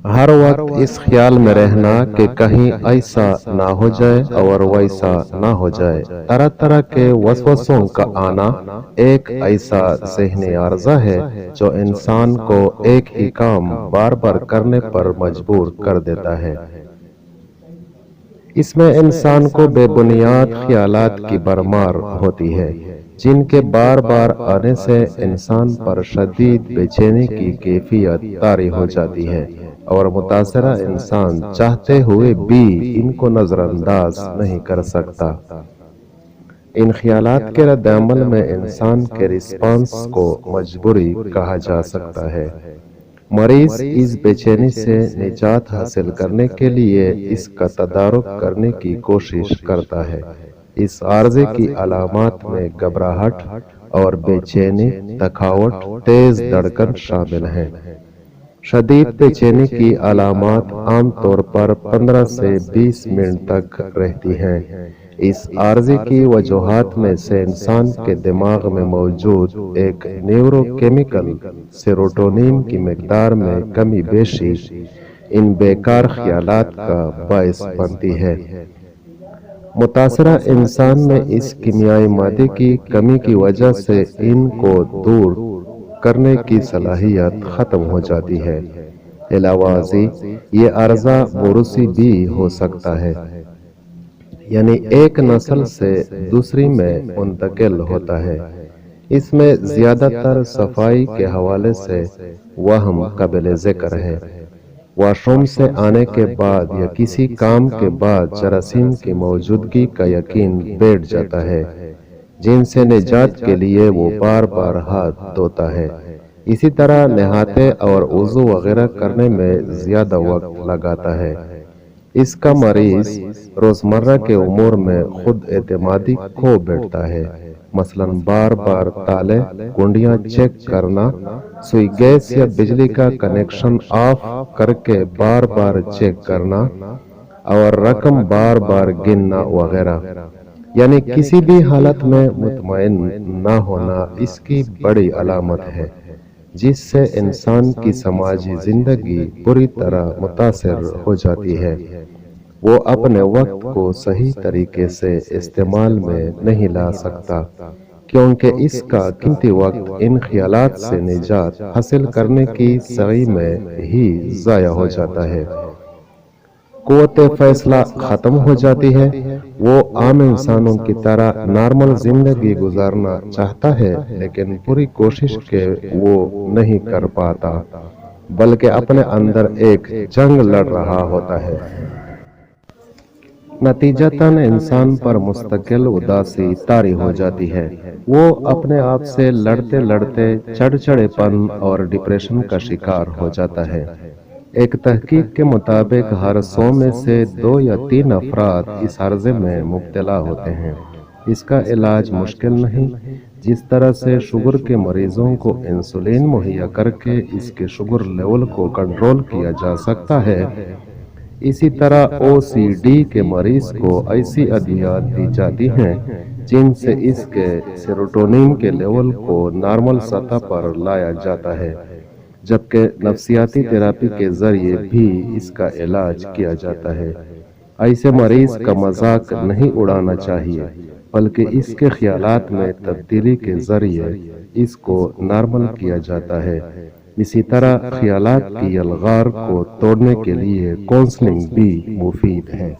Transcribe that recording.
ہر وقت اس خیال میں رہنا کہ کہیں ایسا نہ ہو جائے اور ویسا نہ ہو جائے۔ طرح طرح کے وسوسوں کا آنا ایک ایسا ذہنی عارضہ ہے جو انسان کو ایک ہی کام بار بار کرنے پر مجبور کر دیتا ہے۔ اس میں انسان کو بے بنیاد خیالات کی بھرمار ہوتی ہے، جن کے بار بار آنے سے انسان پر شدید بے چینی کی کیفیت طاری ہو جاتی ہے اور متاثرہ انسان چاہتے ہوئے بھی ان کو نظر انداز نہیں کر سکتا۔ ان خیالات کے رد عمل میں انسان کے رسپانس کو مجبوری کہا جا سکتا ہے۔ مریض اس بے چینی سے نجات حاصل کرنے کے لیے اس کا تدارک کرنے کی کوشش کرتا ہے۔ اس عارضے کی علامات میں گھبراہٹ اور بے چینی، تھکاوٹ، تیز دھڑکن شامل ہیں۔ شدید بے چینی کی علامات عام طور پر 15 سے 20 منٹ تک رہتی ہیں۔ اس عارضے کی وجوہات میں سے انسان کے دماغ میں موجود ایک نیورو کیمیکل سیروٹونین کی مقدار میں کمی بیشی ان بیکار خیالات کا باعث بنتی ہے۔ متاثرہ انسان میں اس کیمیائی مادے کی کمی کی وجہ سے ان کو دور کرنے کی صلاحیت ختم ہو جاتی ہے۔ علاوہ ازیں یہ عارضہ موروثی بھی ہو سکتا ہے، یعنی ایک نسل سے دوسری میں منتقل ہوتا ہے۔ اس میں زیادہ تر صفائی کے حوالے سے وہم قابل ذکر ہے۔ واش روم سے آنے کے بعد یا کسی کام کے بعد جراثیم کی موجودگی کا یقین بیٹھ جاتا ہے، جن سے نجات کے لیے وہ بار بار ہاتھ دھوتا ہے۔ اسی طرح نہاتے اور وضو وغیرہ کرنے میں زیادہ وقت لگاتا ہے۔ اس کا مریض روزمرہ کے امور میں خود اعتمادی کھو بیٹھتا ہے، مثلاً بار بار تالے، کنڈیاں چیک کرنا، سوئی گیس یا بجلی کا کنیکشن آف کر کے بار بار چیک کرنا اور رقم بار بار گننا وغیرہ۔ یعنی کسی بھی حالت میں مطمئن نہ ہونا اس کی بڑی علامت ہے، جس سے انسان کی سماجی زندگی بری طرح متاثر ہو جاتی ہے۔ وہ اپنے وقت کو صحیح طریقے سے استعمال میں نہیں لا سکتا، کیونکہ اس کا قیمتی وقت ان خیالات سے نجات حاصل کرنے کی سعی میں ہی ضائع ہو جاتا ہے۔ قوت فیصلہ ختم ہو جاتی ہے۔ وہ عام انسانوں کی طرح نارمل زندگی گزارنا چاہتا ہے، لیکن پوری کوشش کے وہ نہیں کر پاتا، بلکہ اپنے اندر ایک جنگ لڑ رہا ہوتا ہے۔ نتیجتاً انسان پر مستقل اداسی طاری ہو جاتی ہے۔ وہ اپنے آپ سے لڑتے لڑتے چڑچڑے پن اور ڈپریشن کا شکار ہو جاتا ہے۔ ایک تحقیق کے مطابق ہر 100 میں سے 2 یا 3 افراد اس عارضے میں مبتلا ہوتے ہیں۔ اس کا علاج مشکل نہیں۔ جس طرح سے شوگر کے مریضوں کو انسولین مہیا کر کے اس کے شوگر لیول کو کنٹرول کیا جا سکتا ہے، اسی طرح OCD کے مریض کو ایسی ادویات دی جاتی ہیں جن سے اس کے سیروٹونین کے لیول کو نارمل سطح پر لایا جاتا ہے، جبکہ نفسیاتی تھراپی کے ذریعے بھی اس کا علاج کیا جاتا ہے۔ ایسے مریض کا مذاق نہیں اڑانا چاہیے، بلکہ اس کے خیالات میں تبدیلی کے ذریعے اس کو نارمل کیا جاتا ہے۔ اسی طرح خیالات کی الغار کو توڑنے کے لیے کونسلنگ بھی مفید ہے۔